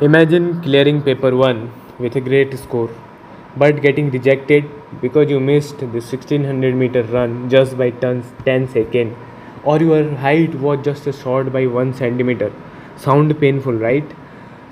Imagine clearing paper 1 with a great score, but getting rejected because you missed the 1600-meter run just by 10 seconds, or your height was just short by 1 centimeter. Sound painful, right?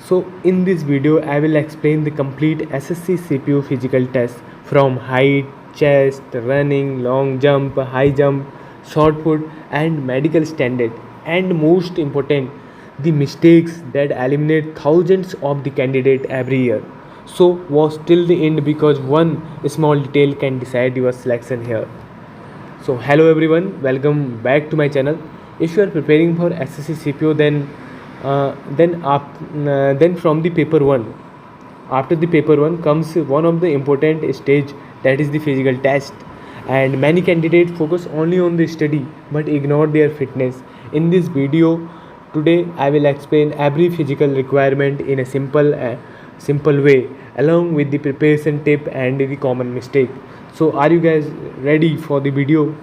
So, in this video, I will explain the complete SSC CPU physical test from height, chest, running, long jump, high jump, short put, and medical standard. And most important, the mistakes that eliminate thousands of the candidate every year. So watch till the end because one small detail can decide your selection here. So hello everyone, welcome back to my channel. If you are preparing for SSC CPO, then from the paper 1, after the paper 1 comes one of the important stage, that is the physical test. And many candidates focus only on the study but ignore their fitness. In this video today I will explain every physical requirement in a simple way, along with the preparation tip and the common mistake. So are you guys ready for the video?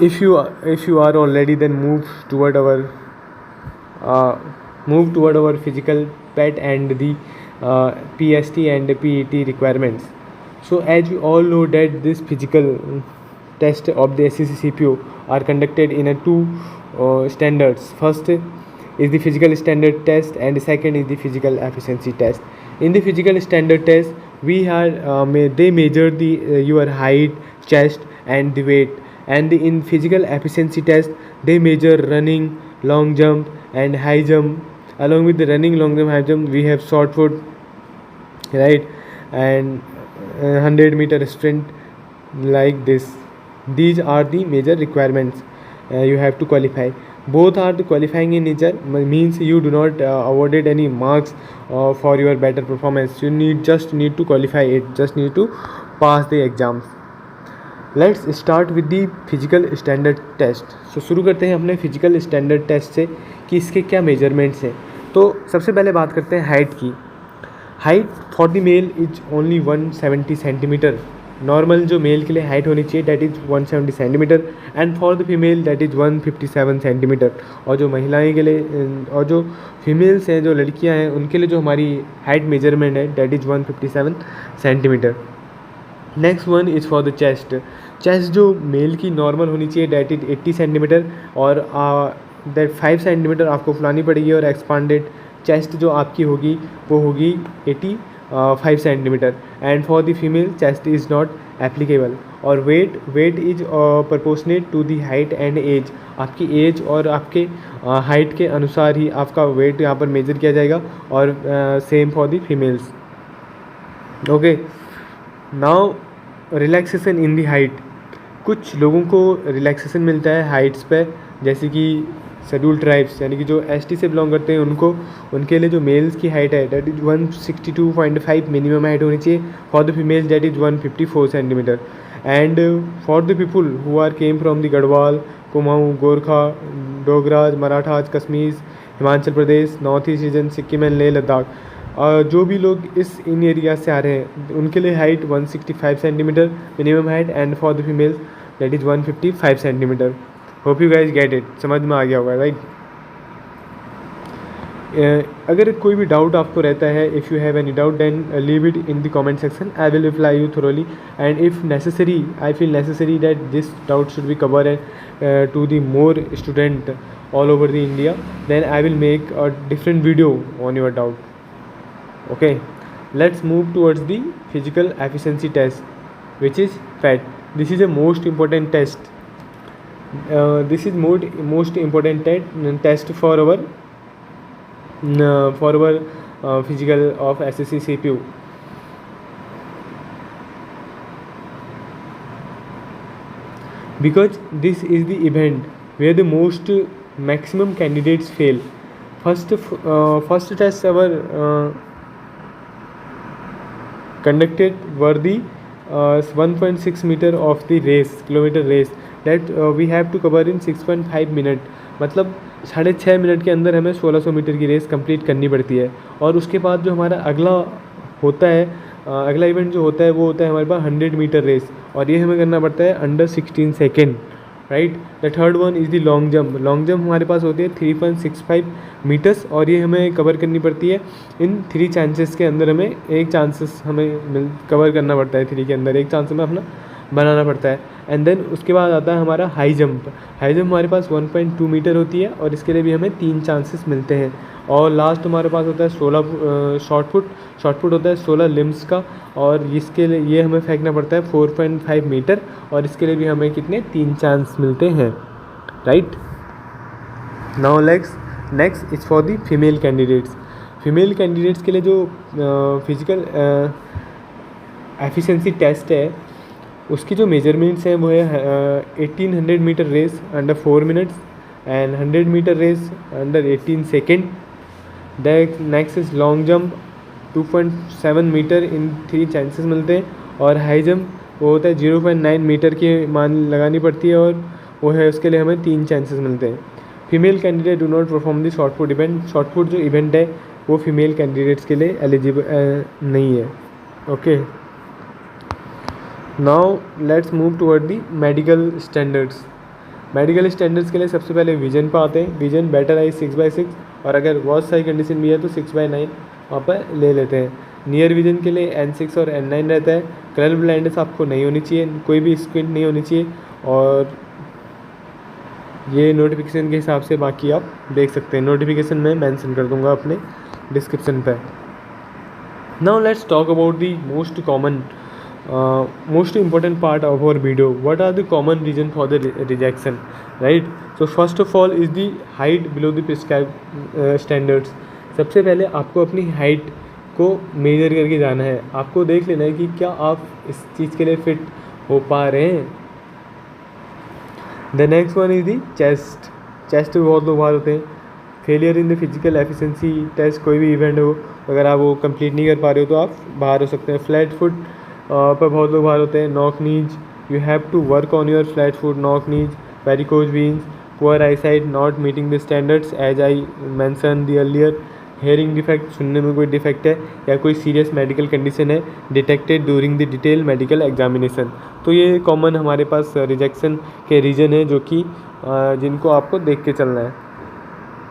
If you are already, then uh, move toward our physical pet and the PST and PET requirements. So as we all know that this physical test of the SEC CPO are conducted in a two standards. First is the physical standard test and second is the physical efficiency test. In the physical standard test, they measure the your height, chest and the weight, and in physical efficiency test they measure running, long jump and high jump. Along with the running, long jump, high jump, we have short put, right, and 100-meter sprint, like this. These are the major requirements you have to qualify. Both are the qualifying in nature, means you do not awarded any marks for your better performance. You just need to qualify it, just need to pass the exams. Let's start with the physical standard test. So शुरू करते हैं अपने physical standard test से कि इसके क्या measurements हैं. तो सबसे पहले बात करते हैं हाइट की. Height for the male is only 170 centimetre. Normal जो मेल के लिए हाइट होनी चाहिए that is 170 centimetre and for the female that is 157 centimetre. और जो महिलाएं के लिए और जो फीमेल्स हैं, जो लड़कियां हैं, उनके लिए जो हमारी हाइट मेजरमेंट है that is 157 centimetre. Next one is for the chest. Chest जो मेल की नॉर्मल होनी चाहिए डैट इज 80 सेंटीमीटर और दैट 5 सेंटीमीटर आपको फुलानी पड़ेगी और एक्सपांडेड चेस्ट जो आपकी होगी वो होगी 85 centimetre. And for the female chest is not applicable. और weight is proportionate to the height and age. आपकी एज और आपके हाइट के अनुसार ही आपका वेट यहाँ पर मेजर किया जाएगा. और same for the females. Okay, now relaxation in the height. कुछ लोगों को रिलैक्सेशन मिलता है हाइट्स पे, जैसे कि शेड्यूल ट्राइब्स यानी कि जो एसटी से बिलोंग करते हैं उनके लिए जो मेल्स की हाइट है डैट इज़ 162.5 मिनिमम हाइट होनी चाहिए. For the female that is 154 centimetre. And for the people who are came from the Garhwal, Kumaon, Gorkha, Dogras, Marathas, Kashmir, Himachal Pradesh, north east region, Sikkim and Leh Ladakh, जो भी लोग इन एरिया से आ रहे हैं उनके लिए height 165 centimetre minimum height and for the females that is 155 centimetre. Hope you guys get it. समझ में आ गया होगा, राइट? अगर कोई भी डाउट आपको रहता है, if you have any doubt then leave it in the comment section. I will reply you thoroughly and if necessary I feel necessary that this doubt should be cover and to the more student all over the India, then I will make a different video on your doubt. Okay, let's move towards the physical efficiency test, which is PET. This is a most important test. This is most important test for our physical of SSC CPU. Because this is the event where the maximum candidates fail. First test our conducted were the 1.6 meter of the kilometer race that we have to cover in 6.5 minute. मतलब 6.5 minute के अंदर हमें 1600 metre की race complete करनी पड़ती है. और उसके बाद जो हमारा अगला इवेंट जो होता है वो होता है हमारे पास 100 मीटर रेस, और ये हमें करना पड़ता है under 16 second. Right. The third one is the long jump. Long jump हमारे पास होती है 3.65 मीटर्स और ये हमें कवर करनी पड़ती है इन 3 चांसेस के अंदर। हमें एक चांसेस हमें कवर करना पड़ता है, 3 के अंदर एक चांस हमें अपना बनाना पड़ता है। एंड देन उसके बाद आता है हमारा हाई जंप। हाई जंप हमारे पास 1.2 मीटर होती है और इसके लिए भी हमें 3 चांसेस मिलते हैं। और लास्ट हमारे पास होता है 16 शॉर्ट पुट। शॉर्ट पुट होता है 16 लिम्स का और इसके लिए ये हमें फेंकना पड़ता है 4.5 मीटर और इसके लिए भी हमें कितने 3 चांस मिलते हैं, right. Now next is for the female candidates. Female candidates के लिए जो फिजिकल एफिशिएंसी टेस्ट है उसकी जो मेजरमेंट्स हैं वो है 1800 metre race under 4 minutes and 100 metre race under 18 second. Next is long jump 2.7 metre in 3 chances मिलते हैं और हाई जंप वो होता है 0.9 मीटर की मान लगानी पड़ती है और वो है उसके लिए हमें 3 चांसेस मिलते हैं। Female candidate do not perform the short put event. Short put जो इवेंट है वो फीमेल कैंडिडेट्स के लिए एलिजिबल नहीं है, okay. Now let's move toward the medical standards. Medical standards के लिए सबसे पहले विजन पर आते हैं। विजन बेटर आई 6/6 और अगर बहुत सारी कंडीशन भी है तो 6/9 वहाँ पर ले लेते हैं। नियर विजन के लिए N6 और N9 रहता है। कलर ब्लाइंडनेस आपको नहीं होनी चाहिए, कोई भी स्क्विंट नहीं होनी चाहिए और ये नोटिफिकेशन के हिसाब से बाकी आप देख सकते हैं। नोटिफिकेशन में मेंशन कर दूंगा अपने डिस्क्रिप्शन पे। Now let's talk about the most important part of our video. What are the common reason for the rejection, right? So first of all is the height below the prescribed standards. सबसे पहले आपको अपनी height को major करके जाना है। आपको देख लेना है कि क्या आप इस चीज़ के लिए फिट हो पा रहे हैं। The next one is the chest. Chest बहुत लोग बाहर होते हैं। Failure in the physical efficiency test, कोई भी इवेंट हो अगर आप वो कंप्लीट नहीं कर पा रहे हो तो आप बाहर हो सकते हैं। फ्लैट फुट पर बहुत लोग बाहर होते हैं। Knock knees, you have to work on your flat foot, knock knees, varicose veins, poor eyesight, not meeting the standards as I mention the earlier. Hearing defect, सुनने में कोई डिफेक्ट है या कोई सीरियस मेडिकल कंडीशन है detected during the detail medical examination. तो ये common हमारे पास रिजेक्शन के रीज़न है जो कि जिनको आपको देख के चलना है।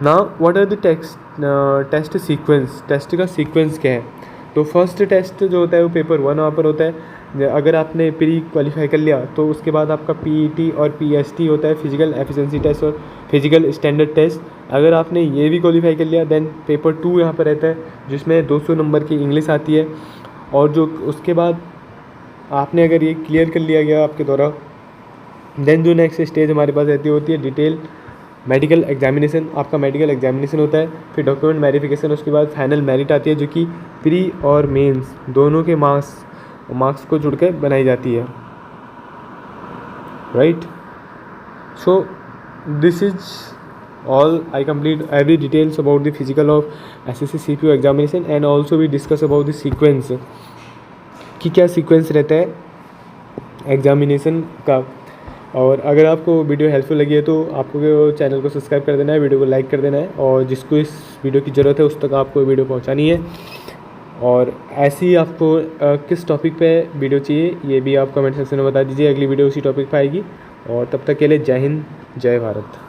Now what are the test sequence. Test का सीक्वेंस क्या है? तो फर्स्ट टेस्ट जो होता है वो पेपर 1 वहाँ पर होता है। अगर आपने प्री क्वालिफाई कर लिया तो उसके बाद आपका PET और PST होता है, फिजिकल एफिशिएंसी टेस्ट और फिजिकल स्टैंडर्ड टेस्ट। अगर आपने ये भी क्वालिफाई कर लिया देन पेपर 2 यहाँ पर रहता है जिसमें 200 नंबर की इंग्लिश आती है। और जो उसके बाद आपने अगर ये क्लियर कर लिया गया आपके द्वारा देन जो नेक्स्ट स्टेज हमारे पास रहती होती है डिटेल मेडिकल एग्जामिनेशन। आपका मेडिकल एग्जामिनेशन होता है, फिर डॉक्यूमेंट वेरिफिकेशन, उसके बाद फाइनल मेरिट आती है जो कि प्री और मेंस दोनों के मार्क्स को जुड़ कर बनाई जाती है, right. So this is all I complete every details about the physical of SSC CPO examination and also we discuss about the sequence कि क्या सीक्वेंस रहता है एग्जामिनेशन का। और अगर आपको वीडियो हेल्पफुल लगी है तो आपको चैनल को सब्सक्राइब कर देना है, वीडियो को लाइक कर देना है और जिसको इस वीडियो की ज़रूरत है उस तक आपको वीडियो पहुंचानी है। और ऐसे ही आपको किस टॉपिक पे वीडियो चाहिए ये भी आप कमेंट सेक्शन में बता दीजिए। अगली वीडियो उसी टॉपिक पे आएगी और तब तक के लिए जय हिंद, जय भारत।